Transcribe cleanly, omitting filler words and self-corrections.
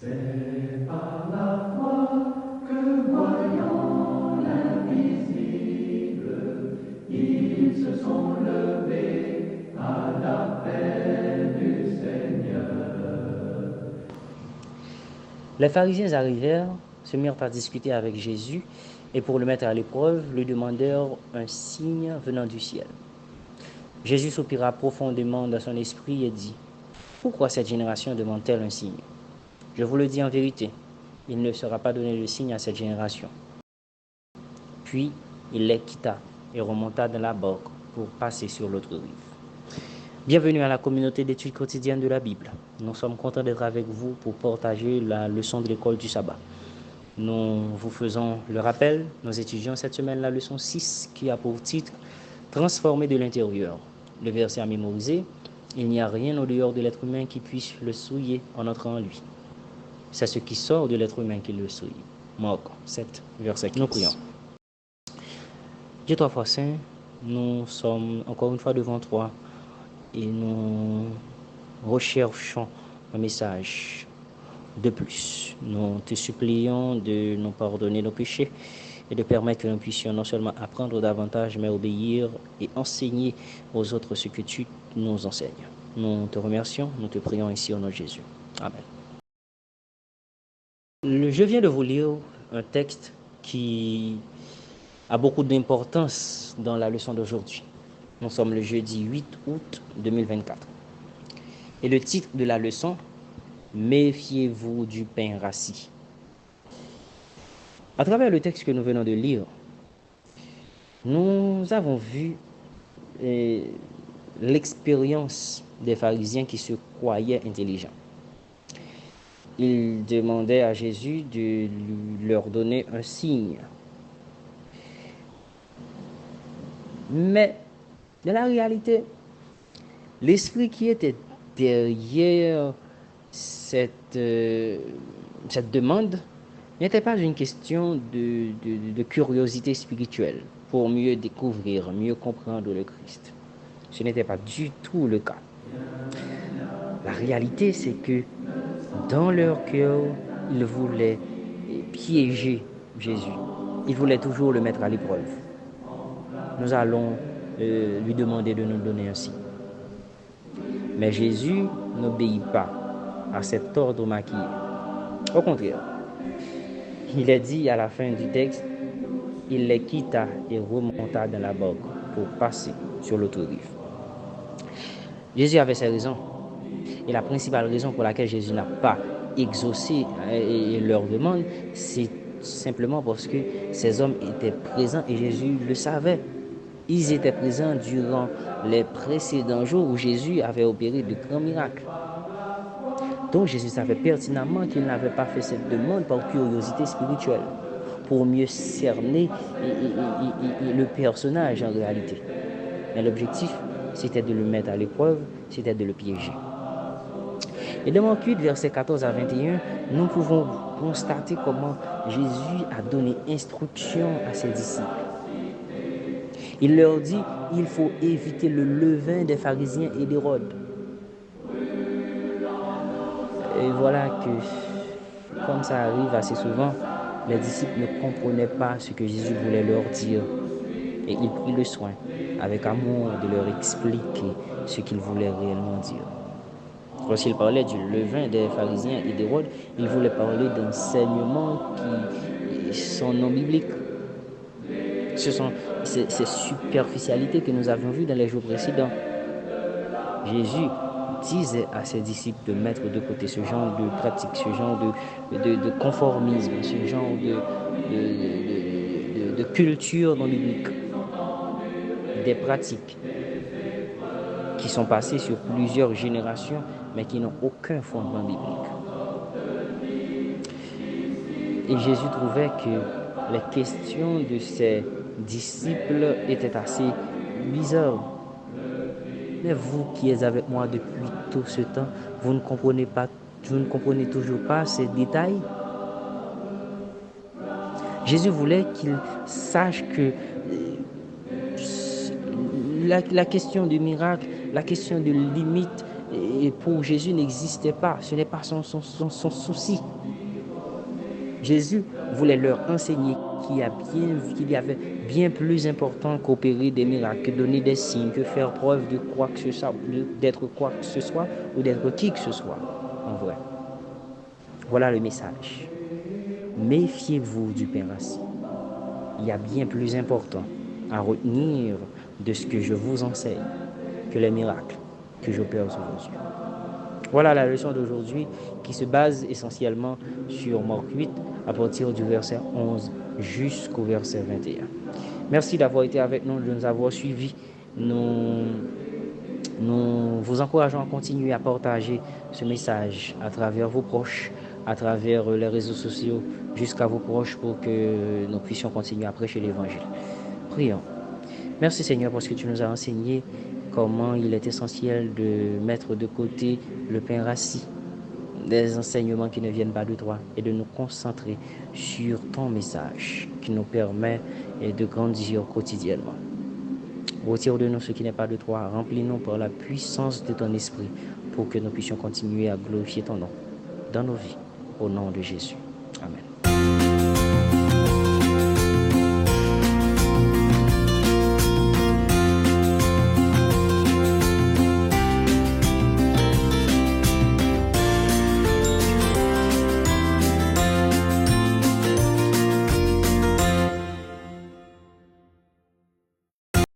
C'est par la foi que voyant l'invisible, ils se sont levés à l'appel du Seigneur. Les pharisiens arrivèrent, se mirent à discuter avec Jésus et pour le mettre à l'épreuve, lui demandèrent un signe venant du ciel. Jésus soupira profondément dans son esprit et dit, « Pourquoi cette génération demande-t-elle un signe? Je vous le dis en vérité, il ne sera pas donné de signe à cette génération. » Puis il les quitta et remonta dans la barque pour passer sur l'autre rive. Bienvenue à la communauté d'études quotidiennes de la Bible. Nous sommes contents d'être avec vous pour partager la leçon de l'école du sabbat. Nous vous faisons le rappel, nous étudions cette semaine la leçon 6 qui a pour titre « Transformer de l'intérieur ». Le verset à mémoriser, « Il n'y a rien au dehors de l'être humain qui puisse le souiller en entrant en lui. C'est ce qui sort de l'être humain qui le souille. » Marc 7, verset 15. Nous prions. Dieu trois fois saint, nous sommes encore une fois devant toi et nous recherchons un message de plus. Nous te supplions de nous pardonner nos péchés et de permettre que nous puissions non seulement apprendre davantage, mais obéir et enseigner aux autres ce que tu nous enseignes. Nous te remercions, nous te prions ici au nom de Jésus. Amen. Je viens de vous lire un texte qui a beaucoup d'importance dans la leçon d'aujourd'hui. Nous sommes le jeudi 8 août 2024. Et le titre de la leçon, « Méfiez-vous du pain rassis ». À travers le texte que nous venons de lire, nous avons vu l'expérience des pharisiens qui se croyaient intelligents. Ils demandaient à Jésus de leur donner un signe. Mais, dans la réalité, l'esprit qui était derrière cette demande n'était pas une question de curiosité spirituelle pour mieux découvrir, mieux comprendre le Christ. Ce n'était pas du tout le cas. La réalité, c'est que dans leur cœur, ils voulaient piéger Jésus. Ils voulaient toujours le mettre à l'épreuve. Nous allons lui demander de nous donner un signe. Mais Jésus n'obéit pas à cet ordre maquillé. Au contraire, il est dit à la fin du texte, il les quitta et remonta dans la barque pour passer sur l'autre rive. Jésus avait ses raisons. Et la principale raison pour laquelle Jésus n'a pas exaucé leur demande, c'est simplement parce que ces hommes étaient présents et Jésus le savait. Ils étaient présents durant les précédents jours où Jésus avait opéré de grands miracles. Donc Jésus savait pertinemment qu'il n'avait pas fait cette demande par curiosité spirituelle, pour mieux cerner le personnage en réalité. Mais l'objectif, c'était de le mettre à l'épreuve, c'était de le piéger. Et dans Marc 8, versets 14 à 21, nous pouvons constater comment Jésus a donné instruction à ses disciples. Il leur dit, il faut éviter le levain des pharisiens et d'Hérode. Et voilà que, comme ça arrive assez souvent, les disciples ne comprenaient pas ce que Jésus voulait leur dire. Et il prit le soin, avec amour, de leur expliquer ce qu'il voulait réellement dire. Lorsqu'il parlait du levain des pharisiens et d'Hérode, il voulait parler d'enseignements qui sont non bibliques. Ce sont ces superficialités que nous avions vues dans les jours précédents. Jésus disait à ses disciples de mettre de côté ce genre de pratique, ce genre de conformisme, ce genre de culture non biblique, des pratiques qui sont passées sur plusieurs générations, mais qui n'ont aucun fondement biblique. Et Jésus trouvait que les questions de ses disciples étaient assez bizarres. Mais vous qui êtes avec moi depuis tout ce temps, vous ne comprenez toujours pas ces détails. Jésus voulait qu'ils sachent que la question du miracle, la question de limite et pour Jésus n'existait pas. Ce n'est pas son souci. Jésus voulait leur enseigner qu'il y avait bien plus important qu'opérer des miracles, que donner des signes, que faire preuve de quoi que ce soit, d'être quoi que ce soit ou d'être qui que ce soit, en vrai. Voilà le message. Méfiez-vous du pain rassis. Il y a bien plus important à retenir de ce que je vous enseigne que les miracles que j'opère sur vos yeux. Voilà la leçon d'aujourd'hui qui se base essentiellement sur Marc 8 à partir du verset 11 jusqu'au verset 21. Merci d'avoir été avec nous, de nous avoir suivis. Nous vous encourageons à continuer à partager ce message à travers vos proches, à travers les réseaux sociaux, jusqu'à vos proches pour que nous puissions continuer à prêcher l'Évangile. Prions. Merci Seigneur parce que tu nous as enseigné comment il est essentiel de mettre de côté le pain rassis, des enseignements qui ne viennent pas de toi, et de nous concentrer sur ton message qui nous permet de grandir quotidiennement. Retire de nous ce qui n'est pas de toi, remplis-nous par la puissance de ton esprit pour que nous puissions continuer à glorifier ton nom dans nos vies, au nom de Jésus. Amen.